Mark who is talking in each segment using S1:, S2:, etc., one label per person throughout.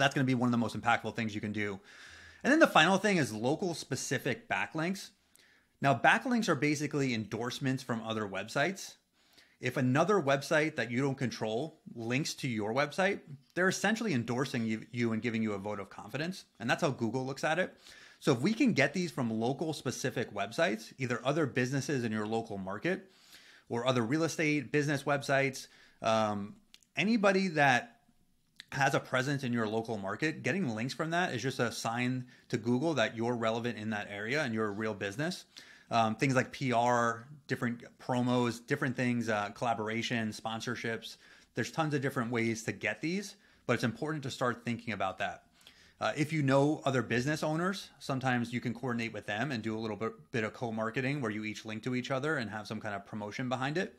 S1: That's going to be one of the most impactful things you can do. And then the final thing is local specific backlinks. Now, backlinks are basically endorsements from other websites. If another website that you don't control links to your website, they're essentially endorsing you and giving you a vote of confidence. And that's how Google looks at it. So if we can get these from local specific websites, either other businesses in your local market or other real estate business websites, anybody that has a presence in your local market, getting links from that is just a sign to Google that you're relevant in that area and you're a real business. Things like PR, different promos, different things, collaboration, sponsorships. There's tons of different ways to get these, but it's important to start thinking about that. If you know other business owners, sometimes you can coordinate with them and do a little bit of co-marketing where you each link to each other and have some kind of promotion behind it.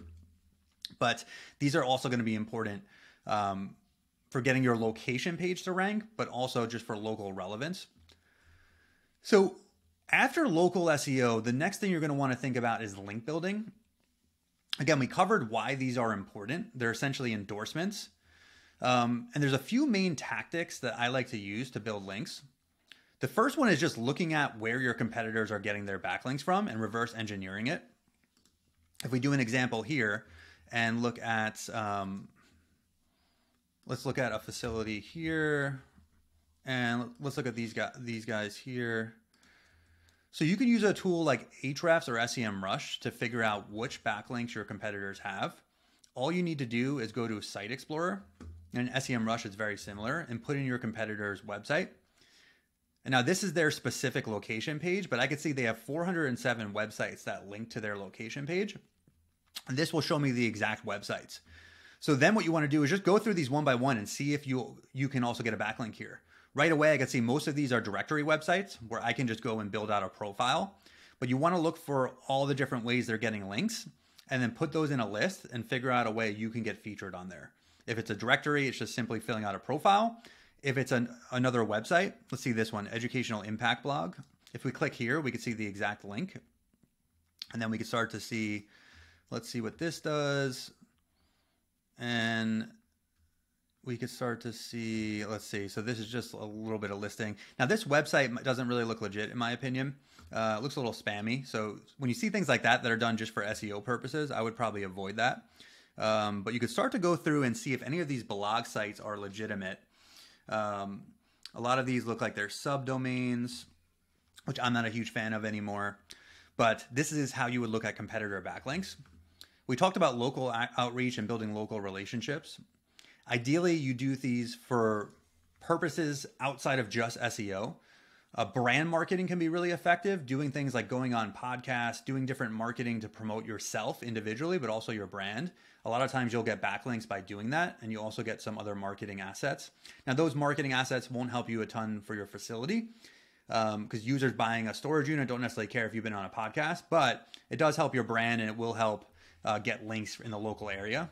S1: But these are also going to be important for getting your location page to rank, but also just for local relevance. So after local SEO, the next thing you're going to want to think about is link building. Again, we covered why these are important. They're essentially endorsements. And there's a few main tactics that I like to use to build links. The first one is just looking at where your competitors are getting their backlinks from and reverse engineering it. If we do an example here and look at, let's look at a facility here, and let's look at these guys here. So you can use a tool like ahrefs or Semrush to figure out which backlinks your competitors have. All you need to do is go to Site Explorer, and in Semrush it's very similar, and put in your competitor's website. And now this is their specific location page, but I can see they have 407 websites that link to their location page. And this will show me the exact websites. So then what you want to do is just go through these one by one and see if you can also get a backlink here. Right away, I can see most of these are directory websites where I can just go and build out a profile. But you want to look for all the different ways they're getting links and then put those in a list and figure out a way you can get featured on there. If it's a directory, it's just simply filling out a profile. If it's another website, let's see this one, Educational Impact Blog. If we click here, we can see the exact link. And then we can start to see, let's see what this does. And we could start to see, let's see. So this is just a little bit of listing. Now this website doesn't really look legit in my opinion. It looks a little spammy. So when you see things like that are done just for SEO purposes, I would probably avoid that. But you could start to go through and see if any of these blog sites are legitimate. A lot of these look like they're subdomains, which I'm not a huge fan of anymore. But this is how you would look at competitor backlinks. We talked about local outreach and building local relationships. Ideally, you do these for purposes outside of just SEO. Brand marketing can be really effective, doing things like going on podcasts, doing different marketing to promote yourself individually, but also your brand. A lot of times you'll get backlinks by doing that, and you also get some other marketing assets. Now, those marketing assets won't help you a ton for your facility because users buying a storage unit don't necessarily care if you've been on a podcast, but it does help your brand and it will help get links in the local area.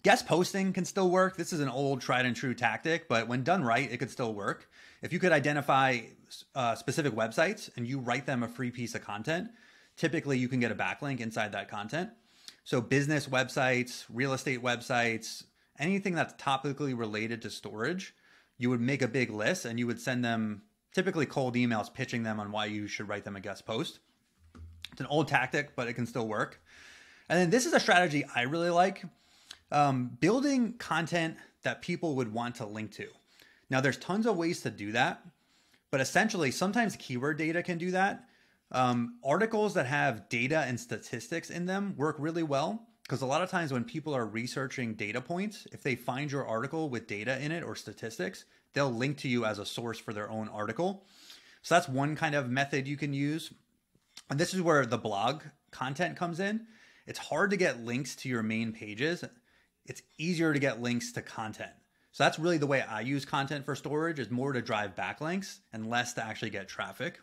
S1: Guest posting can still work. This is an old tried and true tactic, but when done right, it could still work. If you could identify specific websites and you write them a free piece of content, typically you can get a backlink inside that content. So business websites, real estate websites, anything that's topically related to storage, you would make a big list and you would send them typically cold emails pitching them on why you should write them a guest post. It's an old tactic, but it can still work. And then this is a strategy I really like. Building content that people would want to link to. Now there's tons of ways to do that, but essentially sometimes keyword data can do that. Articles that have data and statistics in them work really well because a lot of times when people are researching data points, if they find your article with data in it or statistics, they'll link to you as a source for their own article. So that's one kind of method you can use. And this is where the blog content comes in. It's hard to get links to your main pages. It's easier to get links to content. So that's really the way I use content for storage, is more to drive backlinks and less to actually get traffic.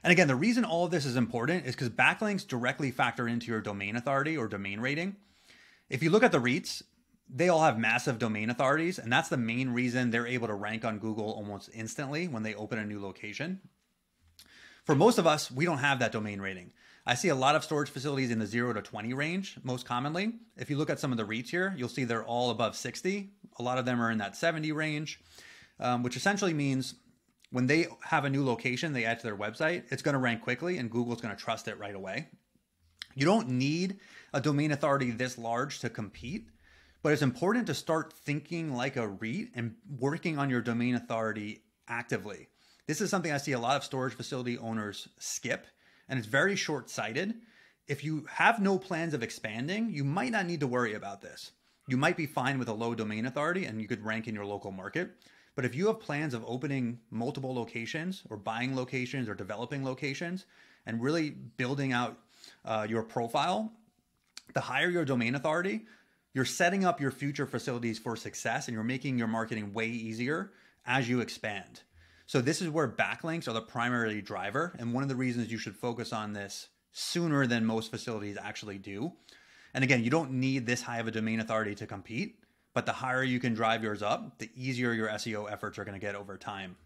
S1: And again, the reason all of this is important is because backlinks directly factor into your domain authority or domain rating. If you look at the REITs, they all have massive domain authorities, and that's the main reason they're able to rank on Google almost instantly when they open a new location. For most of us, we don't have that domain rating. I see a lot of storage facilities in the 0 to 20 range, most commonly. If you look at some of the REITs here, you'll see they're all above 60. A lot of them are in that 70 range, which essentially means when they have a new location they add to their website, it's going to rank quickly and Google's going to trust it right away. You don't need a domain authority this large to compete, but it's important to start thinking like a REIT and working on your domain authority actively. This is something I see a lot of storage facility owners skip, and it's very short-sighted. If you have no plans of expanding, you might not need to worry about this. You might be fine with a low domain authority and you could rank in your local market. But if you have plans of opening multiple locations or buying locations or developing locations and really building out your profile, the higher your domain authority, you're setting up your future facilities for success and you're making your marketing way easier as you expand. So this is where backlinks are the primary driver. And one of the reasons you should focus on this sooner than most facilities actually do. And again, you don't need this high of a domain authority to compete, but the higher you can drive yours up, the easier your SEO efforts are going to get over time.